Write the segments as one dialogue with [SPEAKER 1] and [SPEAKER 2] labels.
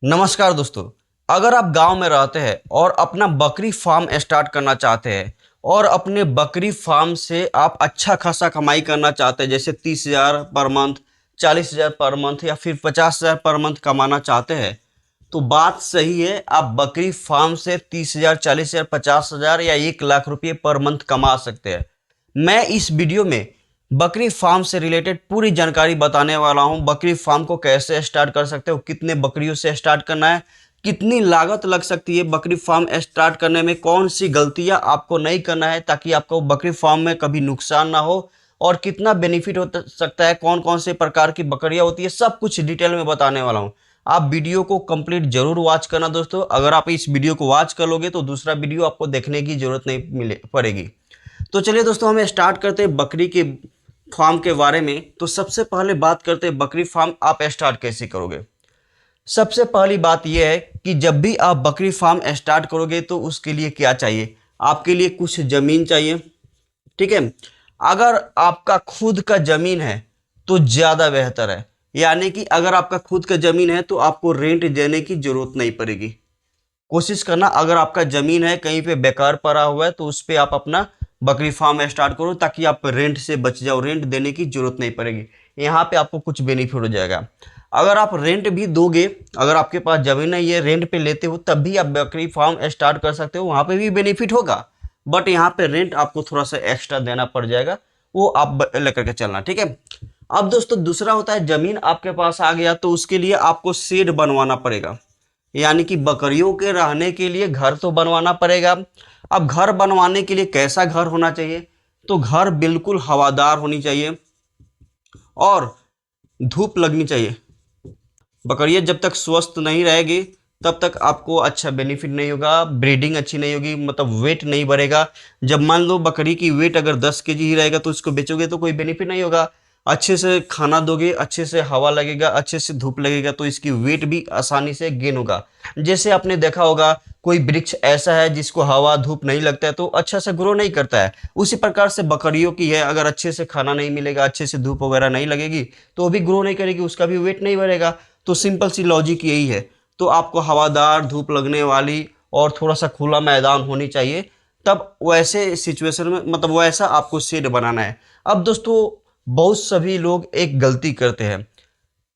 [SPEAKER 1] नमस्कार दोस्तों। अगर आप गांव में रहते हैं और अपना बकरी फार्म स्टार्ट करना चाहते हैं और अपने बकरी फार्म से आप अच्छा खासा कमाई करना चाहते हैं, जैसे 30,000 पर मंथ, 40,000 पर मंथ या फिर 50,000 पर मंथ कमाना चाहते हैं, तो बात सही है। आप बकरी फार्म से 30,000, 40,000, 50,000 या 1 लाख रुपये पर मंथ कमा सकते हैं। मैं इस वीडियो में बकरी फार्म से रिलेटेड पूरी जानकारी बताने वाला हूं। बकरी फार्म को कैसे स्टार्ट कर सकते हो, कितने बकरियों से स्टार्ट करना है, कितनी लागत लग सकती है बकरी फार्म स्टार्ट करने में, कौन सी गलतियां आपको नहीं करना है ताकि आपको बकरी फार्म में कभी नुकसान ना हो, और कितना बेनिफिट हो सकता है, कौन कौन से प्रकार की बकरियां होती है, सब कुछ डिटेल में बताने वाला हूं। आप वीडियो को कंप्लीट जरूर वॉच करना दोस्तों। अगर आप इस वीडियो को वॉच कर लोगे तो दूसरा वीडियो आपको देखने की जरूरत नहीं मिले पड़ेगी। तो चलिए दोस्तों, हम स्टार्ट करते हैं बकरी के फार्म के बारे में। तो सबसे पहले बात करते हैं बकरी फार्म आप स्टार्ट कैसे करोगे। सबसे पहली बात यह है कि जब भी आप बकरी फार्म स्टार्ट करोगे तो उसके लिए क्या चाहिए, आपके लिए कुछ ज़मीन चाहिए। ठीक है। अगर आपका खुद का ज़मीन है तो ज़्यादा बेहतर है, यानी कि अगर आपका खुद का ज़मीन है तो आपको रेंट देने की ज़रूरत नहीं पड़ेगी। कोशिश करना, अगर आपका ज़मीन है कहीं पे बेकार पड़ा हुआ है तो उस पर आप अपना बकरी फार्म स्टार्ट करो, ताकि आप रेंट से बच जाओ, रेंट देने की जरूरत नहीं पड़ेगी। यहाँ पे आपको कुछ बेनिफिट हो जाएगा। अगर आप रेंट भी दोगे, अगर आपके पास ज़मीन है ये रेंट पे लेते हो, तब भी आप बकरी फार्म स्टार्ट कर सकते हो, वहाँ पे भी बेनिफिट होगा। बट यहाँ पे रेंट आपको थोड़ा सा एक्स्ट्रा देना पड़ जाएगा, वो आप लेकर के चलना। ठीक है। अब दोस्तों दूसरा होता है, ज़मीन आपके पास आ गया तो उसके लिए आपको शेड बनवाना पड़ेगा, यानी कि बकरियों के रहने के लिए घर तो बनवाना पड़ेगा। अब घर बनवाने के लिए कैसा घर होना चाहिए, तो घर बिल्कुल हवादार होनी चाहिए और धूप लगनी चाहिए। बकरियां जब तक स्वस्थ नहीं रहेगी तब तक आपको अच्छा बेनिफिट नहीं होगा, ब्रीडिंग अच्छी नहीं होगी, मतलब वेट नहीं बढ़ेगा। जब मान लो बकरी की वेट अगर 10 kg ही रहेगा तो उसको बेचोगे तो कोई बेनिफिट नहीं होगा। अच्छे से खाना दोगे, अच्छे से हवा लगेगा, अच्छे से धूप लगेगा तो इसकी वेट भी आसानी से गेन होगा। जैसे आपने देखा होगा कोई वृक्ष ऐसा है जिसको हवा धूप नहीं लगता है तो अच्छा से ग्रो नहीं करता है, उसी प्रकार से बकरियों की है, अगर अच्छे से खाना नहीं मिलेगा, अच्छे से धूप वगैरह नहीं लगेगी तो वो भी ग्रो नहीं करेगी, उसका भी वेट नहीं बढ़ेगा। तो सिंपल सी लॉजिक यही है। तो आपको हवादार, धूप लगने वाली और थोड़ा सा खुला मैदान होनी चाहिए, तब वैसे सिचुएशन में, मतलब वैसा आपको शेड बनाना है। अब दोस्तों बहुत सभी लोग एक गलती करते हैं,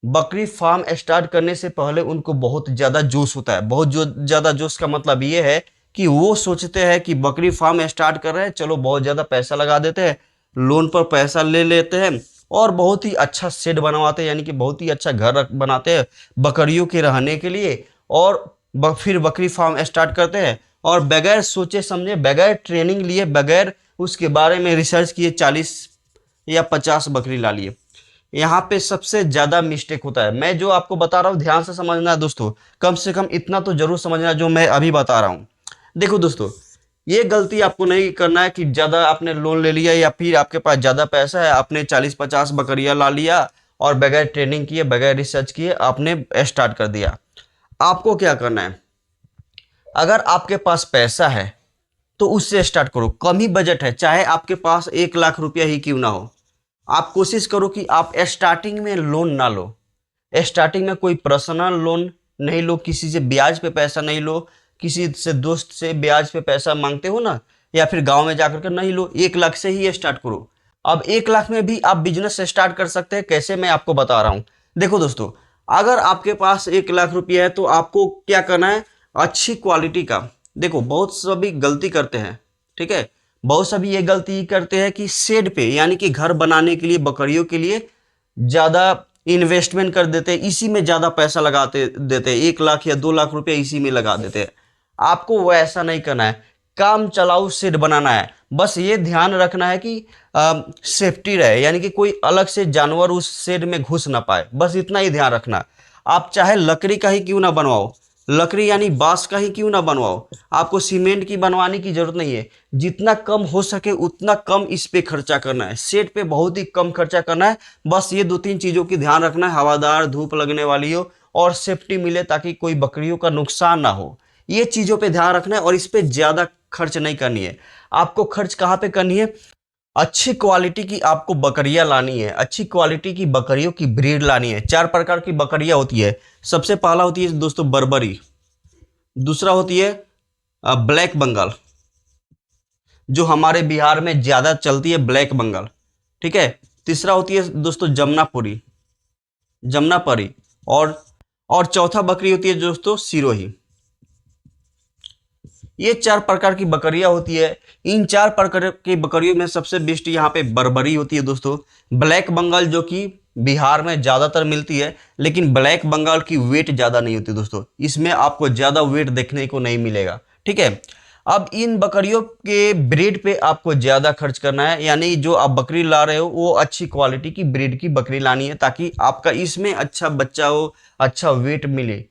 [SPEAKER 1] बकरी फार्म स्टार्ट करने से पहले उनको बहुत ज़्यादा जोश होता है। बहुत जो ज़्यादा जोश का मतलब ये है कि वो सोचते हैं कि बकरी फार्म स्टार्ट कर रहे हैं, चलो बहुत ज़्यादा पैसा लगा देते हैं, लोन पर पैसा ले लेते हैं और बहुत ही अच्छा शेड बनवाते हैं, यानी कि बहुत ही अच्छा घर बनाते हैं बकरियों के रहने के लिए, और फिर बकरी फार्म स्टार्ट करते हैं और बगैर सोचे समझे, बगैर ट्रेनिंग लिए, बगैर उसके बारे में रिसर्च किए 40 या 50 बकरी ला लिए। यहाँ पे सबसे ज्यादा मिस्टेक होता है। मैं जो आपको बता रहा हूँ ध्यान से समझना है दोस्तों, कम से कम इतना तो जरूर समझना जो मैं अभी बता रहा हूँ। देखो दोस्तों, ये गलती आपको नहीं करना है कि ज्यादा आपने लोन ले लिया या फिर आपके पास ज्यादा पैसा है, आपने 40-50 बकरियां ला लिया और बगैर ट्रेनिंग किए, बगैर रिसर्च किए आपने स्टार्ट कर दिया। आपको क्या करना है, अगर आपके पास पैसा है तो उससे स्टार्ट करो। कम ही बजट है, चाहे आपके पास 1 लाख रुपया ही क्यों ना हो, आप कोशिश करो कि आप स्टार्टिंग में लोन ना लो। स्टार्टिंग में कोई पर्सनल लोन नहीं लो, किसी से ब्याज पे पैसा नहीं लो, किसी से दोस्त से ब्याज पे पैसा मांगते हो ना, या फिर गांव में जाकर के नहीं लो। 1 लाख से ही स्टार्ट करो। अब 1 लाख में भी आप बिजनेस स्टार्ट कर सकते हैं, कैसे मैं आपको बता रहा हूँ। देखो दोस्तों, अगर आपके पास 1 लाख रुपया है तो आपको क्या करना है, अच्छी क्वालिटी का। देखो बहुत सभी गलती करते हैं, ठीक है, बहुत सभी ये गलती करते हैं कि शेड पे, यानी कि घर बनाने के लिए, बकरियों के लिए ज़्यादा इन्वेस्टमेंट कर देते हैं, इसी में ज़्यादा पैसा लगाते देते हैं, 1 लाख या 2 लाख रुपए इसी में लगा देते हैं। आपको वो ऐसा नहीं करना है, काम चलाऊ शेड बनाना है। बस ये ध्यान रखना है कि सेफ्टी रहे, यानी कि कोई अलग से जानवर उस शेड में घुस ना पाए, बस इतना ही ध्यान रखना। आप चाहे लकड़ी का ही क्यों ना बनवाओ, लकड़ी यानी बांस का ही क्यों ना बनवाओ, आपको सीमेंट की बनवाने की जरूरत नहीं है। जितना कम हो सके उतना कम इस पे खर्चा करना है, सेट पे बहुत ही कम खर्चा करना है। बस ये 2-3 चीज़ों की ध्यान रखना है, हवादार, धूप लगने वाली हो और सेफ्टी मिले, ताकि कोई बकरियों का नुकसान ना हो। ये चीज़ों पे ध्यान रखना है और इस पे ज़्यादा खर्च नहीं करनी है। आपको खर्च कहाँ पे करनी है, अच्छी क्वालिटी की आपको बकरियां लानी है, अच्छी क्वालिटी की बकरियों की ब्रीड लानी है। 4 प्रकार की बकरियां होती है। सबसे पहला होती है दोस्तों बर्बरी, दूसरा होती है ब्लैक बंगाल, जो हमारे बिहार में ज्यादा चलती है, ब्लैक बंगाल, ठीक है। तीसरा होती है दोस्तों जमुनापुरी, जमुनापरी, और चौथा बकरी होती है दोस्तों सिरोही। ये 4 प्रकार की बकरियां होती है। इन 4 प्रकार की बकरियों में सबसे बेस्ट यहाँ पे बर्बरी होती है दोस्तों। ब्लैक बंगाल जो कि बिहार में ज़्यादातर मिलती है, लेकिन ब्लैक बंगाल की वेट ज़्यादा नहीं होती दोस्तों, इसमें आपको ज़्यादा वेट देखने को नहीं मिलेगा, ठीक है। अब इन बकरियों के ब्रीड पे आपको ज़्यादा खर्च करना है, यानी जो आप बकरी ला रहे हो वो अच्छी क्वालिटी की ब्रीड की बकरी लानी है, ताकि आपका इसमें अच्छा बच्चा हो, अच्छा वेट मिले,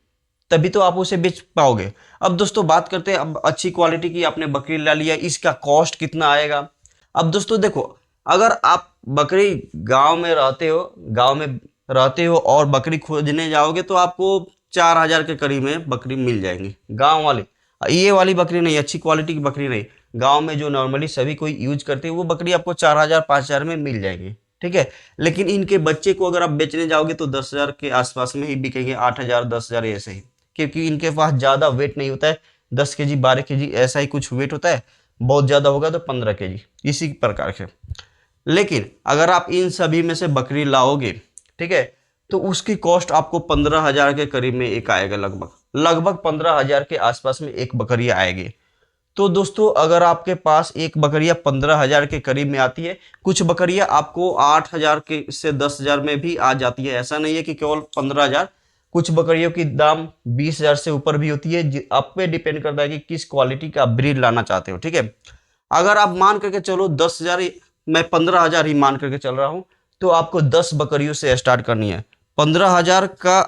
[SPEAKER 1] तभी तो आप उसे बेच पाओगे। अब दोस्तों बात करते हैं, अब अच्छी क्वालिटी की आपने बकरी ला लिया, इसका कॉस्ट कितना आएगा। अब दोस्तों देखो, अगर आप बकरी गांव में रहते हो, गांव में रहते हो और बकरी खोजने जाओगे तो आपको 4,000 के करीब में बकरी मिल जाएंगी, गांव वाली। ये वाली बकरी नहीं, अच्छी क्वालिटी की बकरी नहीं, गांव में जो नॉर्मली सभी कोई यूज करते हैं वो बकरी आपको 4,000 5,000 में मिल जाएगी, ठीक है। लेकिन इनके बच्चे को अगर आप बेचने जाओगे तो 10,000 के आसपास में ही बिकेंगे, 8,000 10,000 ऐसे ही, क्योंकि इनके पास ज़्यादा वेट नहीं होता है, 10 kg 12 kg ऐसा ही कुछ वेट होता है, बहुत ज़्यादा होगा तो 15 kg, इसी प्रकार के। लेकिन अगर आप इन सभी में से बकरी लाओगे, ठीक है, तो उसकी कॉस्ट आपको 15,000 के करीब में एक आएगा, लगभग लगभग 15,000 के आसपास में एक बकरी आएगी। तो दोस्तों अगर आपके पास एक बकरिया 15,000 के करीब में आती है, कुछ बकरियां आपको 8,000 के से 10,000 में भी आ जाती है, ऐसा नहीं है कि केवल 15,000। कुछ बकरियों की दाम 20,000 से ऊपर भी होती है, आप पे डिपेंड करता है कि किस क्वालिटी का ब्रीड लाना चाहते हो, ठीक है। अगर आप मान करके चलो 10,000, मैं 15,000 ही मान करके चल रहा हूँ, तो आपको 10 बकरियों से स्टार्ट करनी है। 15,000 का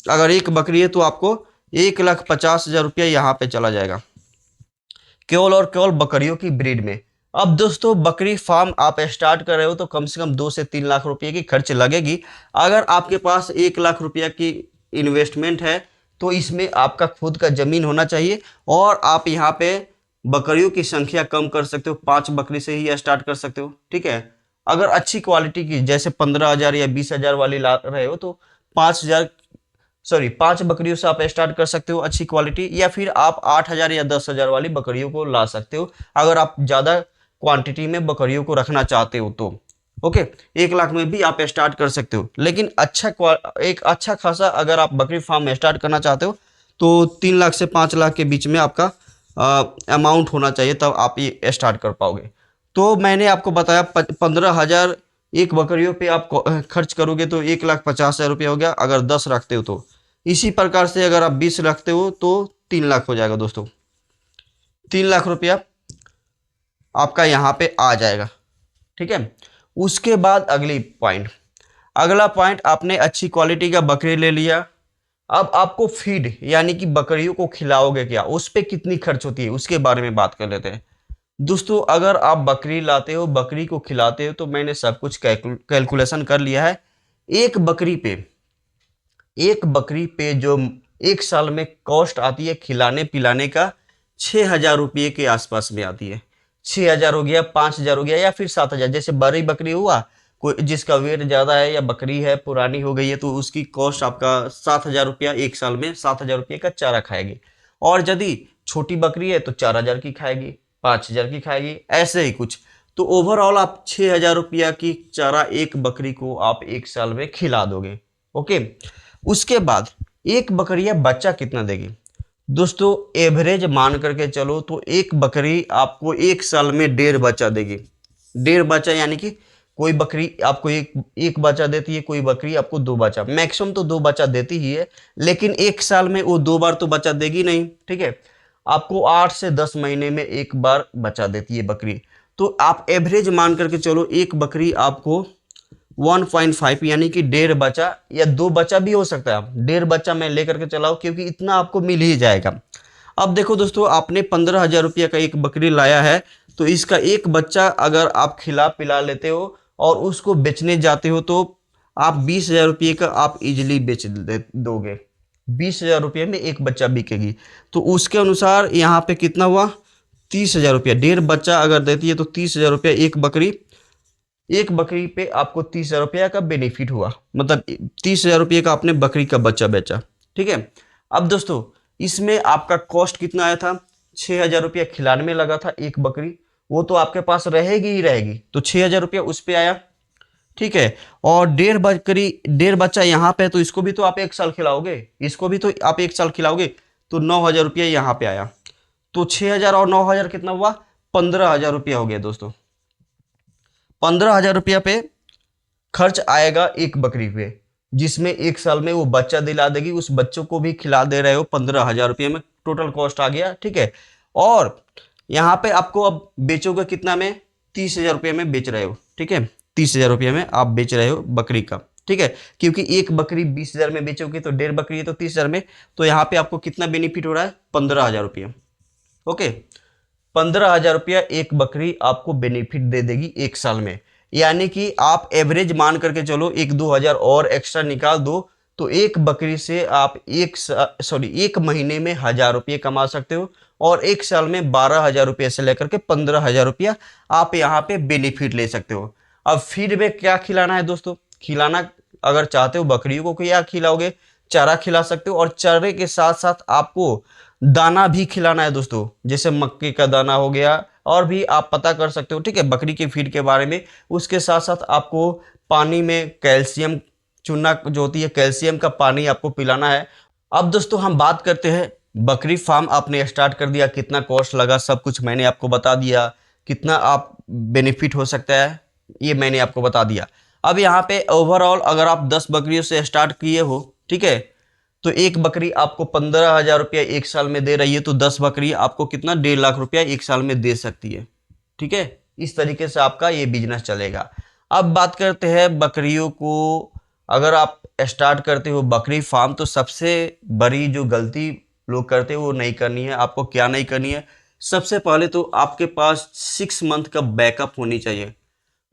[SPEAKER 1] अगर एक बकरी है तो आपको 1,50,000 रुपया यहाँ पे चला जाएगा, केवल और केवल बकरियों की ब्रीड में। अब दोस्तों बकरी फार्म आप स्टार्ट कर रहे हो तो कम से कम 2 से 3 लाख रुपए की खर्च लगेगी। अगर आपके पास 1 लाख रुपया की इन्वेस्टमेंट है तो इसमें आपका खुद का जमीन होना चाहिए, और आप यहाँ पे बकरियों की संख्या कम कर सकते हो, 5 बकरी से ही स्टार्ट कर सकते हो, ठीक है। अगर अच्छी क्वालिटी की जैसे 15,000 या 20,000 वाली ला रहे हो तो 5,000 सॉरी 5 बकरियों से आप स्टार्ट कर सकते हो अच्छी क्वालिटी, या फिर आप 8,000 या 10,000 वाली बकरियों को ला सकते हो, अगर आप ज़्यादा क्वांटिटी में बकरियों को रखना चाहते हो तो। ओके, 1 लाख में भी आप स्टार्ट कर सकते हो, लेकिन एक अच्छा खासा अगर आप बकरी फार्म स्टार्ट करना चाहते हो तो 3 लाख से 5 लाख के बीच में आपका अमाउंट होना चाहिए, तब आप ये स्टार्ट कर पाओगे। तो मैंने आपको बताया 15,000 एक बकरियों पे आप खर्च करोगे तो 1,50,000 रुपया हो गया, अगर 10 रखते हो तो। इसी प्रकार से अगर आप 20 रखते हो तो 3 लाख हो जाएगा दोस्तों, 3 लाख रुपया आपका यहाँ पे आ जाएगा, ठीक है। उसके बाद अगला पॉइंट, आपने अच्छी क्वालिटी का बकरी ले लिया। अब आपको फीड यानी कि बकरियों को खिलाओगे क्या, उस पर कितनी खर्च होती है उसके बारे में बात कर लेते हैं। दोस्तों अगर आप बकरी लाते हो, बकरी को खिलाते हो, तो मैंने सब कुछ कैलकुलेशन कर लिया है। एक बकरी पे जो एक साल में कॉस्ट आती है खिलाने पिलाने का, 6,000 रुपये के आसपास में आती है। 6,000 हो गया, 5,000 हो गया, या फिर 7,000, जैसे बड़ी बकरी हुआ, कोई जिसका वेट ज़्यादा है या बकरी है पुरानी हो गई है तो उसकी कॉस्ट आपका 7,000 रुपया, एक साल में 7,000 रुपये का चारा खाएगी। और यदि छोटी बकरी है तो 4,000 की खाएगी, 5,000 की खाएगी, ऐसे ही कुछ। तो ओवरऑल आप 6,000 रुपया की चारा एक बकरी को आप एक साल में खिला दोगे, ओके। उसके बाद एक बकरिया बच्चा कितना देगी दोस्तों, एवरेज मान करके चलो तो एक बकरी आपको एक साल में 1.5 बच्चा देगी। 1.5 बच्चा यानी कि कोई बकरी आपको एक बच्चा देती है, कोई बकरी आपको 2 बच्चा, मैक्सिमम तो 2 बच्चा देती ही है, लेकिन एक साल में वो 2 बार तो बच्चा देगी नहीं, ठीक है। आपको 8 से 10 महीने में एक बार बच्चा देती है बकरी। तो आप एवरेज मान करके चलो एक बकरी आपको 1.5 यानी कि 1.5 बच्चा या 2 बच्चा भी हो सकता है, 1.5 बच्चा मैं लेकर के चलाओ, क्योंकि इतना आपको मिल ही जाएगा। अब देखो दोस्तों, आपने 15,000 रुपया का एक बकरी लाया है, तो इसका एक बच्चा अगर आप खिला पिला लेते हो और उसको बेचने जाते हो तो आप 20,000 रुपये का आप इजिली बेच दोगे। 20,000 रुपये में एक बच्चा बिकेगी, तो उसके अनुसार यहाँ पे कितना हुआ, 30,000 रुपया। 1.5 बच्चा अगर देती है तो 30,000 रुपया एक बकरी एक बकरी पे आपको 30,000 रुपया का बेनिफिट हुआ, मतलब 30,000 रुपये का आपने बकरी का बच्चा बेचा। ठीक है। अब दोस्तों इसमें आपका कॉस्ट कितना आया था, 6,000 रुपया खिलाने में लगा था एक बकरी, वो तो आपके पास रहेगी ही रहेगी, तो 6,000 रुपया उस पे आया। ठीक है। और 1.5 बच्चा यहाँ पे, तो इसको भी तो आप 1 साल खिलाओगे, इसको भी तो आप 1 साल खिलाओगे, तो 9,000 रुपया यहाँ पे आया। तो 6,000 और 9,000 कितना हुआ, 15,000 रुपया हो गया दोस्तों। 15,000 रुपया पे खर्च आएगा एक बकरी पे, जिसमें 1 साल में वो बच्चा दिला देगी, उस बच्चों को भी खिला दे रहे हो 15,000 रुपये में, टोटल कॉस्ट आ गया। ठीक है। और यहाँ पे आपको अब बेचोगे कितना में, 30,000 रुपये में बेच रहे हो। ठीक है। 30,000 रुपये में आप बेच रहे हो बकरी का। ठीक है। क्योंकि एक बकरी 20,000 में बेचोगे तो 1.5 बकरी है तो 30,000 में, तो यहाँ पे आपको कितना बेनिफिट हो रहा है, 15,000 रुपये। ओके। 15,000 रुपया एक बकरी आपको बेनिफिट दे देगी 1 साल में। यानी कि आप एवरेज मान करके चलो, 1-2 हज़ार और एक्स्ट्रा निकाल दो, तो एक बकरी से आप एक महीने में 1,000 रुपये कमा सकते हो, और 1 साल में 12,000 रुपये से लेकर के 15,000 रुपया आप यहाँ पे बेनिफिट ले सकते हो। अब फीड में क्या खिलाना है दोस्तों, खिलाना अगर चाहते हो बकरियों को क्या खिलाओगे, चारा खिला सकते हो, और चारे के साथ साथ आपको दाना भी खिलाना है दोस्तों, जैसे मक्के का दाना हो गया, और भी आप पता कर सकते हो। ठीक है, बकरी के फीड के बारे में। उसके साथ साथ आपको पानी में कैल्शियम चूना जो होती है, कैल्शियम का पानी आपको पिलाना है। अब दोस्तों हम बात करते हैं, बकरी फार्म आपने स्टार्ट कर दिया, कितना कॉस्ट लगा सब कुछ मैंने आपको बता दिया, कितना आप बेनिफिट हो सकता है ये मैंने आपको बता दिया। अब यहाँ पे ओवरऑल अगर आप 10 बकरियों से स्टार्ट किए हो, ठीक है, तो एक बकरी आपको 15,000 रुपया 1 साल में दे रही है, तो 10 बकरी आपको कितना, 1.5 लाख रुपया 1 साल में दे सकती है। ठीक है। इस तरीके से आपका ये बिजनेस चलेगा। अब बात करते हैं बकरियों को, अगर आप स्टार्ट करते हो बकरी फार्म, तो सबसे बड़ी जो गलती लोग करते हैं वो नहीं करनी है। आपको क्या नहीं करनी है, सबसे पहले तो आपके पास 6 मंथ का बैकअप होनी चाहिए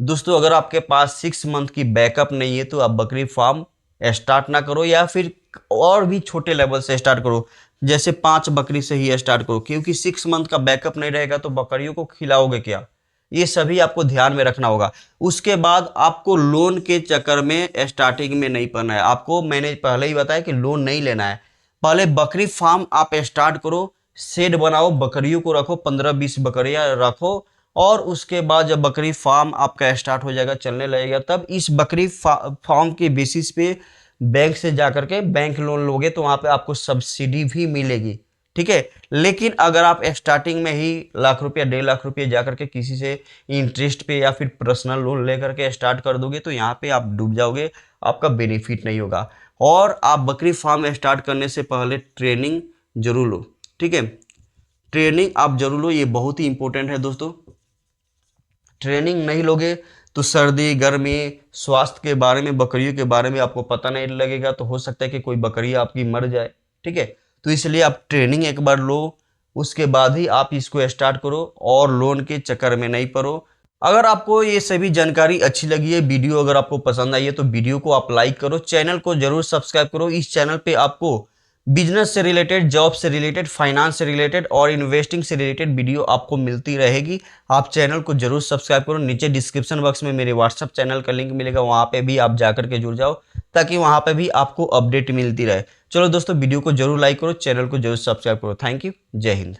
[SPEAKER 1] दोस्तों। अगर आपके पास 6 मंथ की बैकअप नहीं है तो आप बकरी फार्म स्टार्ट ना करो, या फिर और भी छोटे लेवल से स्टार्ट करो, जैसे 5 बकरी से ही स्टार्ट करो, क्योंकि 6 मंथ का बैकअप नहीं रहेगा तो बकरियों को खिलाओगे क्या, ये सभी आपको ध्यान में रखना होगा। उसके बाद आपको लोन के चक्कर में स्टार्टिंग में नहीं पड़ना है। आपको मैंने पहले ही बताया कि लोन नहीं लेना है। पहले बकरी फार्म आप स्टार्ट करो, शेड बनाओ, बकरियों को रखो, 15-20 बकरियां रखो, और उसके बाद जब बकरी फार्म आपका स्टार्ट हो जाएगा, चलने लगेगा, तब इस बकरी फार्म के बेसिस पे बैंक से जाकर के बैंक लोन लोगे, तो वहां पे आपको सब्सिडी भी मिलेगी। ठीक है। लेकिन अगर आप स्टार्टिंग में ही लाख रुपया 1.5 लाख रुपया जाकर के किसी से इंटरेस्ट पे या फिर पर्सनल लोन लेकर के स्टार्ट कर दोगे, तो यहाँ पे आप डूब जाओगे, आपका बेनिफिट नहीं होगा। और आप बकरी फार्म स्टार्ट करने से पहले ट्रेनिंग जरूर लो। ठीक है, ट्रेनिंग आप जरूर लो, ये बहुत ही इंपॉर्टेंट है दोस्तों। ट्रेनिंग नहीं लोगे तो सर्दी गर्मी स्वास्थ्य के बारे में, बकरियों के बारे में आपको पता नहीं लगेगा, तो हो सकता है कि कोई बकरी आपकी मर जाए। ठीक है। तो इसलिए आप ट्रेनिंग एक बार लो, उसके बाद ही आप इसको स्टार्ट करो, और लोन के चक्कर में नहीं पड़ो। अगर आपको ये सभी जानकारी अच्छी लगी है, वीडियो अगर आपको पसंद आई है, तो वीडियो को आप लाइक करो, चैनल को जरूर सब्सक्राइब करो। इस चैनल पे आपको बिजनेस से रिलेटेड, जॉब से रिलेटेड, फाइनेंस से रिलेटेड और इन्वेस्टिंग से रिलेटेड वीडियो आपको मिलती रहेगी। आप चैनल को जरूर सब्सक्राइब करो। नीचे डिस्क्रिप्शन बॉक्स में मेरे व्हाट्सएप चैनल का लिंक मिलेगा, वहाँ पे भी आप जाकर के जुड़ जाओ, ताकि वहाँ पे भी आपको अपडेट मिलती रहे। चलो दोस्तों, वीडियो को जरूर लाइक करो, चैनल को जरूर सब्सक्राइब करो। Thank you. जय हिंद।